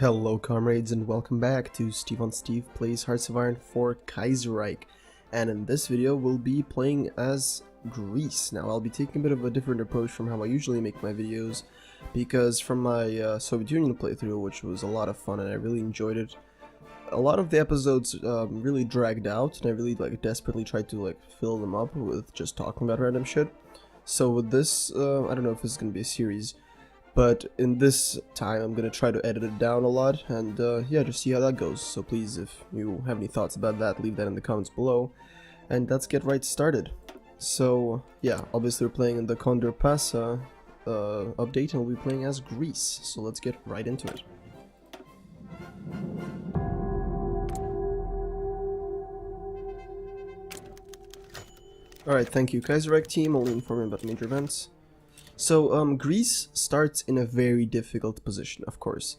Hello comrades and welcome back to Steve on Steve Plays Hearts of Iron for Kaiserreich, and in this video we'll be playing as Greece. Now I'll be taking a bit of a different approach from how I usually make my videos, because from my Soviet Union playthrough, which was a lot of fun and I really enjoyed it, a lot of the episodes really dragged out and I really desperately tried to fill them up with just talking about random shit. So with this, I don't know if this is going to be a series, but in this time I'm going to try to edit it down a lot and yeah, just see how that goes. So please, if you have any thoughts about that, leave that in the comments below, and let's get right started. So yeah, obviously we're playing in the Condor Pass update, and we'll be playing as Greece, so let's get right into it. Alright, thank you Kaiserreich team, only informing about major events. So, Greece starts in a very difficult position, of course.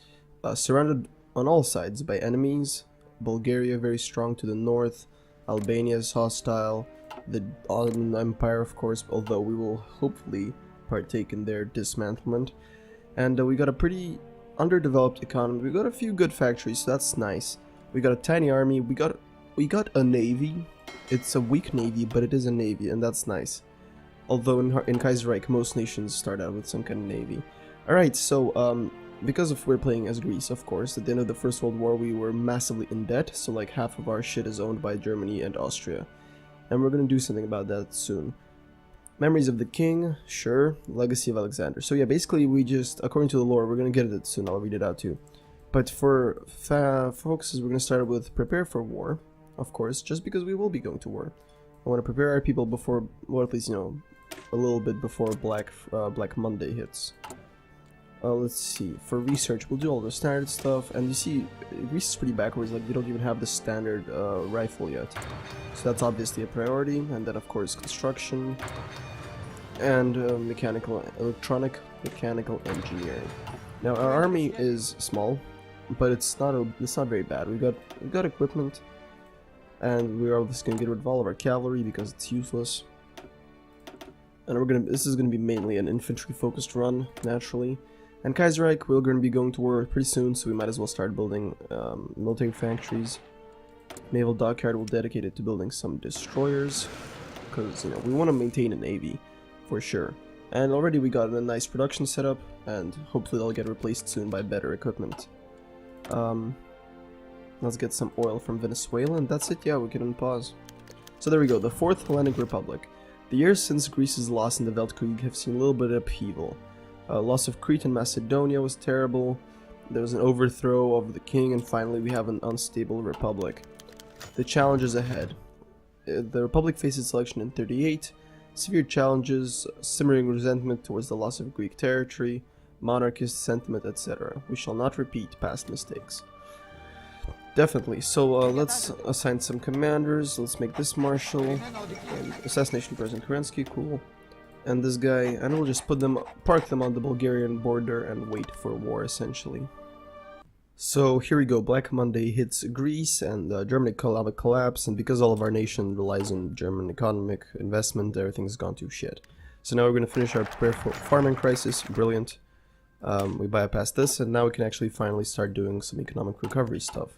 Surrounded on all sides by enemies, Bulgaria very strong to the north, Albania is hostile, the Ottoman Empire of course, although we will hopefully partake in their dismantlement. And we got a pretty underdeveloped economy, we got a few good factories, so that's nice. We got a tiny army, we got a navy. It's a weak navy, but it is a navy, and that's nice. Although in Kaiserreich, most nations start out with some kind of navy. Alright, so because we're playing as Greece, of course, at the end of the First World War we were massively in debt, so like half of our shit is owned by Germany and Austria. And we're gonna do something about that soon. Memories of the King, sure. Legacy of Alexander. So yeah, basically we just, according to the lore, we're gonna get it soon, I'll read it out too. But for focuses, we're gonna start with prepare for war. Of course, just because we will be going to war. I want to prepare our people before, or at least, you know, a little bit before Black Monday hits. Let's see, for research, we'll do all the standard stuff, and you see, Greece is pretty backwards, like, they don't even have the standard rifle yet. So that's obviously a priority, and then of course construction, and mechanical engineering. Now, our army is small, but it's not very bad. We got equipment. And we're obviously gonna get rid of all of our cavalry because it's useless. And this is gonna be mainly an infantry focused run, naturally. And Kaiserreich, we're gonna be going to war pretty soon, so we might as well start building military factories. Naval dockyard will dedicate it to building some destroyers, because you know we want to maintain a navy for sure. And already we got a nice production setup, and hopefully they'll get replaced soon by better equipment. Let's get some oil from Venezuela, and that's it. Yeah, we can unpause. So there we go, the Fourth Hellenic Republic. The years since Greece's loss in the Weltkrieg have seen a little bit of upheaval. Loss of Crete and Macedonia was terrible. There was an overthrow of the king, and finally we have an unstable republic. The challenges ahead. The republic faced its election in 38. Severe challenges, simmering resentment towards the loss of Greek territory, monarchist sentiment, etc. We shall not repeat past mistakes. Definitely. So let's assign some commanders. Let's make this marshal. And assassination President Kerensky, cool. And this guy, and we'll just park them on the Bulgarian border and wait for war, essentially. So here we go. Black Monday hits Greece, and German economic collapse. And because all of our nation relies on German economic investment, everything's gone to shit. So now we're going to finish our prepare for farming crisis. Brilliant. We bypassed this, and now we can actually finally start doing some economic recovery stuff,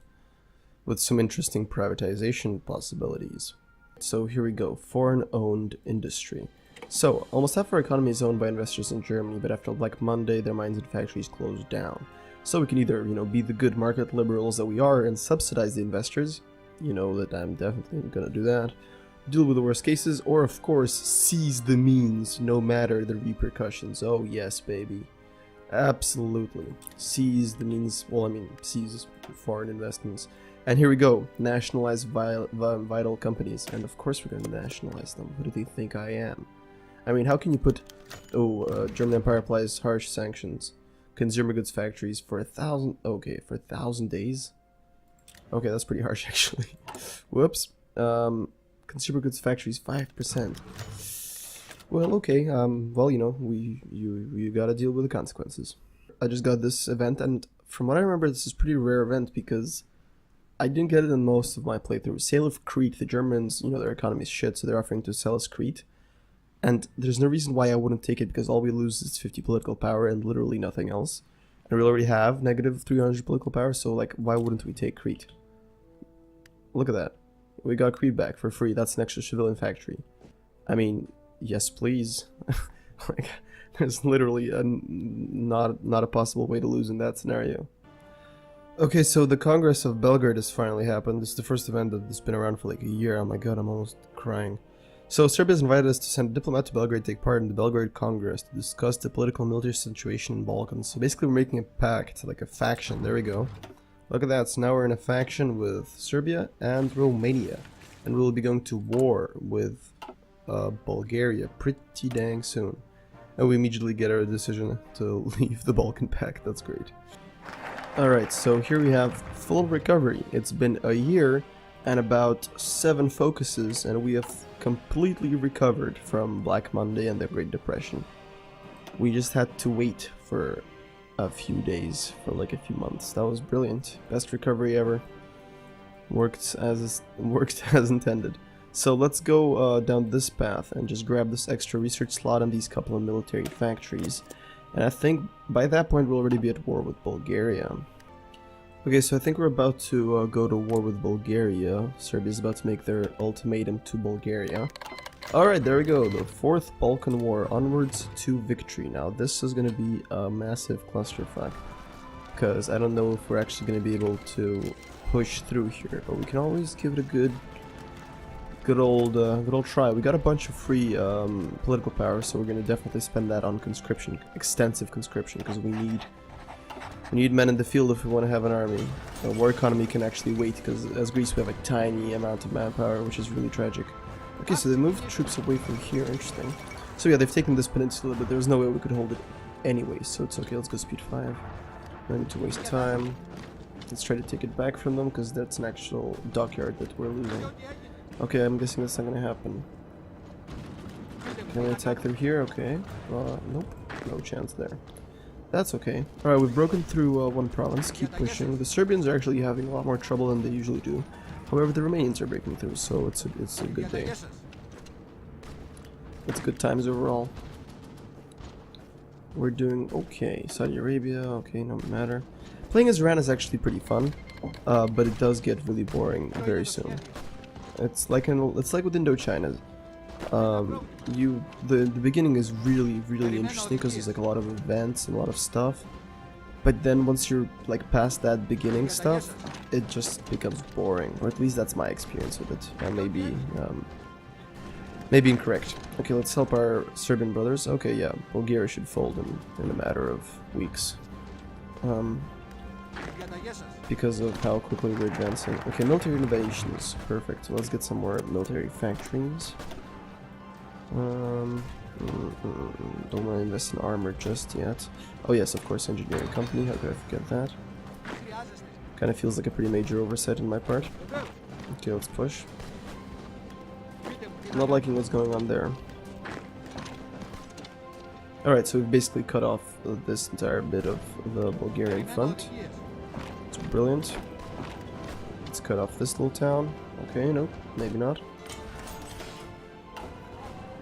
with some interesting privatization possibilities. So here we go, foreign-owned industry. So, almost half our economy is owned by investors in Germany, but after Black Monday, their mines and factories closed down. So we can either, you know, be the good market liberals that we are and subsidize the investors, you know that I'm definitely gonna do that, deal with the worst cases, or of course, seize the means, no matter the repercussions. Oh yes, baby. Absolutely. Seize the means, well, I mean, seize foreign investments. And here we go, nationalize vital companies, and of course we're going to nationalize them. Who do they think I am? I mean, how can you put, German Empire applies harsh sanctions, consumer goods factories for 1,000 days? Okay, that's pretty harsh actually. Whoops. Consumer goods factories, 5%. Well, okay, well, you know, you gotta deal with the consequences. I just got this event, and from what I remember, this is a pretty rare event because I didn't get it in most of my playthroughs. Sale of Crete, the Germans, you know, their economy is shit, so they're offering to sell us Crete. And there's no reason why I wouldn't take it, because all we lose is 50 political power and literally nothing else. And we already have negative 300 political power, so like, why wouldn't we take Crete? Look at that. We got Crete back for free. That's an extra civilian factory. I mean, yes please. Like, there's literally not a possible way to lose in that scenario. Okay, so the Congress of Belgrade has finally happened. This is the first event that's been around for like a year. Oh my god, I'm almost crying. So Serbia's invited us to send a diplomat to Belgrade to take part in the Belgrade Congress to discuss the political and military situation in Balkans. So basically we're making a pact, like a faction. There we go. Look at that. So now we're in a faction with Serbia and Romania. And we'll be going to war with Bulgaria pretty dang soon. And we immediately get our decision to leave the Balkan Pact. That's great. Alright, so here we have full recovery. It's been a year and about 7 focuses, and we have completely recovered from Black Monday and the Great Depression. We just had to wait for a few days, for like a few months. That was brilliant. Best recovery ever. Worked as intended. So let's go down this path and just grab this extra research slot and these couple of military factories. And I think by that point we'll already be at war with Bulgaria. Okay, so I think we're about to go to war with Bulgaria. Serbia's about to make their ultimatum to Bulgaria. Alright, there we go. The 4th Balkan War. Onwards to victory. Now this is going to be a massive clusterfuck. Because I don't know if we're actually going to be able to push through here. But we can always give it a good old try. We got a bunch of free political power, so we're gonna definitely spend that on conscription, extensive conscription, because we need men in the field if we want to have an army. The war economy can actually wait, because as Greece we have a tiny amount of manpower, which is really tragic. Okay, so they moved troops away from here. Interesting. So yeah, they've taken this peninsula, but there's no way we could hold it anyway, so it's okay. Let's go speed 5. No need to waste time. Let's try to take it back from them, because that's an actual dockyard that we're losing. Okay, I'm guessing that's not gonna happen. Can we attack through here? Okay. Nope. No chance there. That's okay. Alright, we've broken through one province. Keep pushing. The Serbians are actually having a lot more trouble than they usually do. However, the Romanians are breaking through, so it's a good day. It's good times overall. We're doing okay. Saudi Arabia, okay, no matter. Playing as Iran is actually pretty fun, but it does get really boring very soon. It's like with Indochina. The beginning is really interesting because there's like a lot of events and a lot of stuff. But then once you're like past that beginning stuff, it just becomes boring. Or at least that's my experience with it. I may be incorrect. Okay, let's help our Serbian brothers. Okay, yeah, Bulgaria should fold in a matter of weeks. Because of how quickly we're advancing. Okay, military innovations. Perfect. So let's get some more military factories. Don't want to invest in armor just yet. Oh yes, of course, engineering company. How could I forget that? Kind of feels like a pretty major oversight on my part. Okay, let's push. I'm not liking what's going on there. Alright, so we've basically cut off this entire bit of the Bulgarian front. It's brilliant. Let's cut off this little town. Okay, nope, maybe not.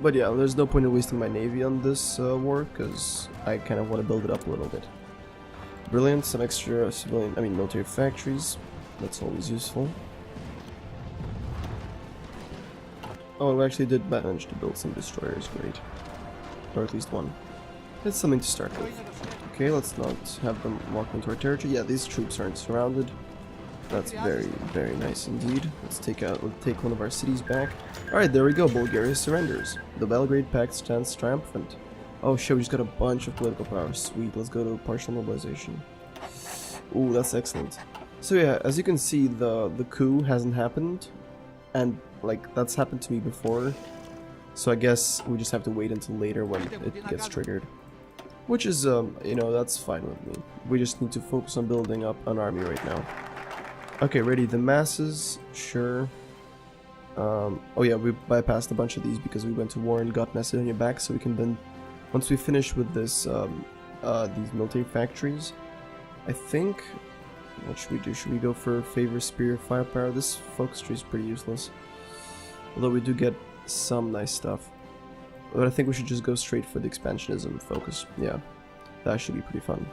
But yeah, there's no point in wasting my navy on this war, because I kind of want to build it up a little bit. Brilliant, some extra military factories. That's always useful. Oh, we actually did manage to build some destroyers, great. Or at least one. That's something to start with. Okay, let's not have them walk into our territory. Yeah, these troops aren't surrounded. That's very nice indeed. Let's take one of our cities back. Alright, there we go. Bulgaria surrenders. The Belgrade Pact stands triumphant. Oh shit, we just got a bunch of political power. Sweet, let's go to partial mobilization. Ooh, that's excellent. So yeah, as you can see, the coup hasn't happened. And like, that's happened to me before. So I guess we just have to wait until later when it gets triggered. Which is, you know, that's fine with me. We just need to focus on building up an army right now. Okay, ready the masses, sure. Oh yeah, we bypassed a bunch of these because we went to war and got Macedonia back, so we can then, once we finish with this, these military factories, I think, what should we do? Should we go for favor, spear, firepower? This focus tree is pretty useless. Although we do get some nice stuff. But I think we should just go straight for the expansionism focus. Yeah, that should be pretty fun.